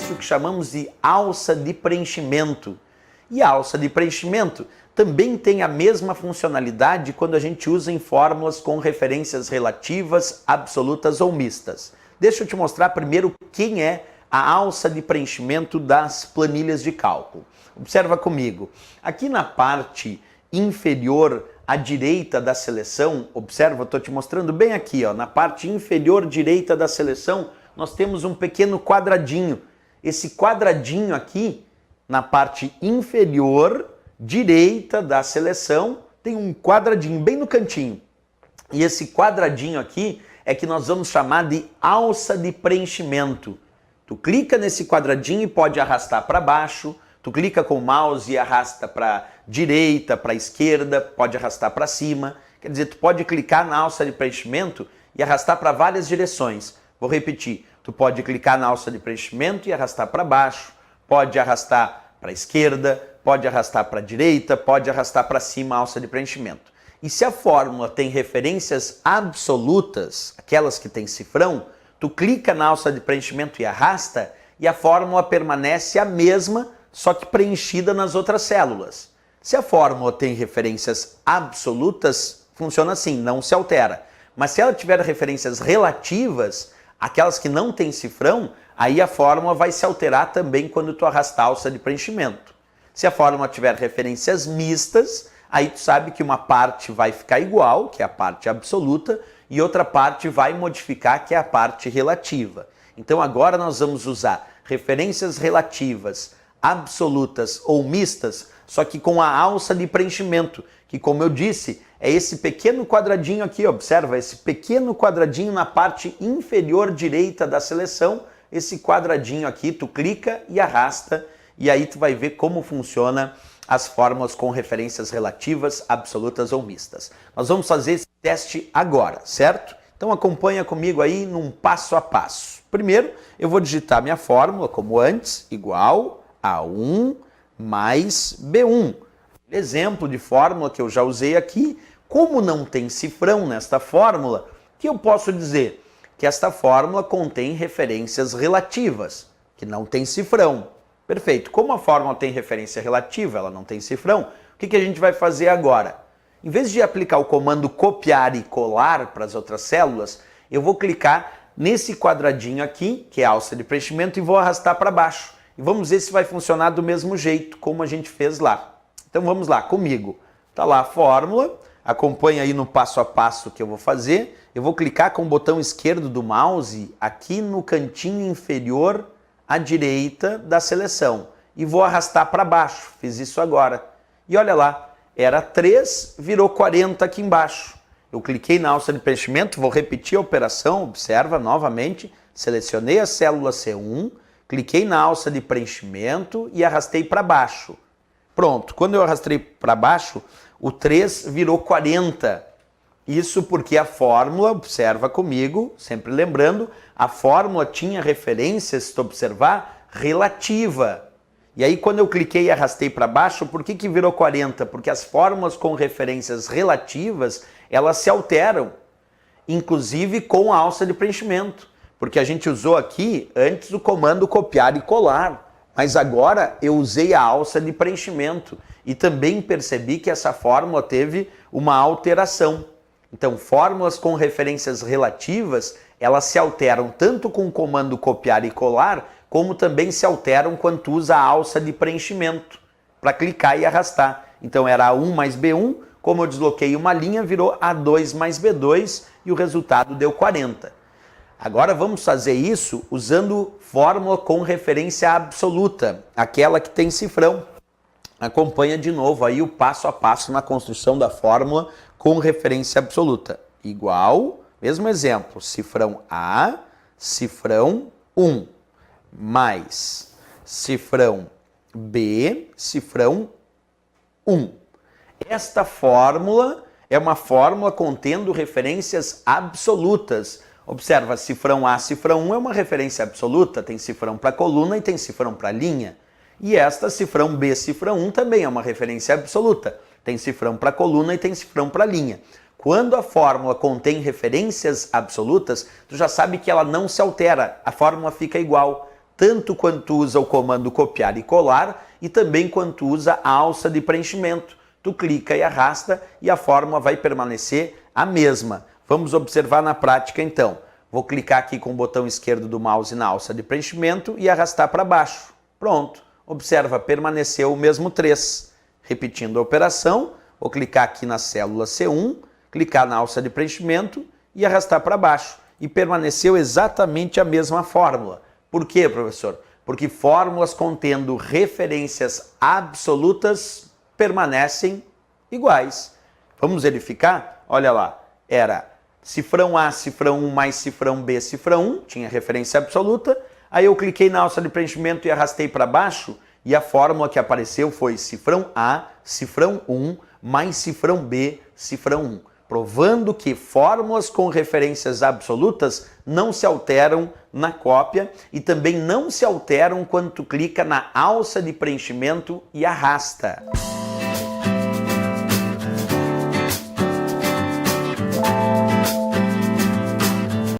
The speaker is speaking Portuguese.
existe o que chamamos de alça de preenchimento. E a alça de preenchimento também tem a mesma funcionalidade quando a gente usa em fórmulas com referências relativas, absolutas ou mistas. Deixa eu te mostrar primeiro quem é a alça de preenchimento das planilhas de cálculo. Observa comigo. Aqui na parte inferior à direita da seleção, observa, eu estou te mostrando bem aqui, ó, na parte inferior direita da seleção, nós temos um pequeno quadradinho. Esse quadradinho aqui, na parte inferior direita da seleção, tem um quadradinho bem no cantinho. E esse quadradinho aqui é que nós vamos chamar de alça de preenchimento. Tu clica nesse quadradinho e pode arrastar para baixo, tu clica com o mouse e arrasta para direita, para esquerda, pode arrastar para cima. Quer dizer, tu pode clicar na alça de preenchimento e arrastar para várias direções. Vou repetir, tu pode clicar na alça de preenchimento e arrastar para baixo, pode arrastar para a esquerda, pode arrastar para a direita, pode arrastar para cima a alça de preenchimento. E se a fórmula tem referências absolutas, aquelas que tem cifrão, tu clica na alça de preenchimento e arrasta, e a fórmula permanece a mesma, só que preenchida nas outras células. Se a fórmula tem referências absolutas, funciona assim, não se altera. Mas se ela tiver referências relativas, aquelas que não têm cifrão, aí a fórmula vai se alterar também quando tu arrastar a alça de preenchimento. Se a fórmula tiver referências mistas, aí tu sabe que uma parte vai ficar igual, que é a parte absoluta, e outra parte vai modificar, que é a parte relativa. Então agora nós vamos usar referências relativas, absolutas ou mistas, só que com a alça de preenchimento, que, como eu disse, é esse pequeno quadradinho aqui, observa, esse pequeno quadradinho na parte inferior direita da seleção, esse quadradinho aqui, tu clica e arrasta, e aí tu vai ver como funciona as fórmulas com referências relativas, absolutas ou mistas. Nós vamos fazer esse teste agora, certo? Então acompanha comigo aí num passo a passo. Primeiro, eu vou digitar minha fórmula, como antes, igual a 1 mais B1. Exemplo de fórmula que eu já usei aqui. Como não tem cifrão nesta fórmula, que eu posso dizer que esta fórmula contém referências relativas, que não tem cifrão. Perfeito. Como a fórmula tem referência relativa, ela não tem cifrão, o que a gente vai fazer agora? Em vez de aplicar o comando copiar e colar para as outras células, eu vou clicar nesse quadradinho aqui, que é a alça de preenchimento, e vou arrastar para baixo. E vamos ver se vai funcionar do mesmo jeito, como a gente fez lá. Então vamos lá, comigo. Está lá a fórmula, acompanha aí no passo a passo que eu vou fazer. Eu vou clicar com o botão esquerdo do mouse aqui no cantinho inferior à direita da seleção e vou arrastar para baixo. Fiz isso agora. E olha lá, era 3, virou 40 aqui embaixo. Eu cliquei na alça de preenchimento, vou repetir a operação, observa novamente, selecionei a célula C1, cliquei na alça de preenchimento e arrastei para baixo. Pronto, quando eu arrastei para baixo, o 3 virou 40. Isso porque a fórmula, observa comigo, sempre lembrando, a fórmula tinha referência, se tu observar, relativa. E aí quando eu cliquei e arrastei para baixo, por que virou 40? Porque as fórmulas com referências relativas, elas se alteram, inclusive com a alça de preenchimento. Porque a gente usou aqui antes o comando copiar e colar. Mas agora eu usei a alça de preenchimento e também percebi que essa fórmula teve uma alteração. Então, fórmulas com referências relativas, elas se alteram tanto com o comando copiar e colar, como também se alteram quando tu usa a alça de preenchimento para clicar e arrastar. Então era A1 mais B1, como eu desloquei uma linha, virou A2 mais B2 e o resultado deu 40. Agora vamos fazer isso usando fórmula com referência absoluta, aquela que tem cifrão. Acompanha de novo aí o passo a passo na construção da fórmula com referência absoluta. Igual, mesmo exemplo, cifrão A, cifrão 1, mais cifrão B, cifrão 1. Esta fórmula é uma fórmula contendo referências absolutas. Observa, cifrão A, cifrão 1 é uma referência absoluta, tem cifrão para coluna e tem cifrão para linha. E esta cifrão B, cifrão 1 também é uma referência absoluta, tem cifrão para coluna e tem cifrão para linha. Quando a fórmula contém referências absolutas, tu já sabe que ela não se altera, a fórmula fica igual. tanto quando tu usa o comando copiar e colar e também quando tu usa a alça de preenchimento. Tu clica e arrasta e a fórmula vai permanecer a mesma. Vamos observar na prática então. Vou clicar aqui com o botão esquerdo do mouse na alça de preenchimento e arrastar para baixo. Pronto. Observa, permaneceu o mesmo 3. Repetindo a operação, vou clicar aqui na célula C1, clicar na alça de preenchimento e arrastar para baixo. E permaneceu exatamente a mesma fórmula. Por quê, professor? Porque fórmulas contendo referências absolutas permanecem iguais. Vamos verificar? Olha lá, era cifrão A, cifrão 1 mais cifrão B, cifrão 1, tinha referência absoluta. Aí eu cliquei na alça de preenchimento e arrastei para baixo e a fórmula que apareceu foi cifrão A, cifrão 1 mais cifrão B, cifrão 1. Provando que fórmulas com referências absolutas não se alteram na cópia e também não se alteram quando tu clica na alça de preenchimento e arrasta.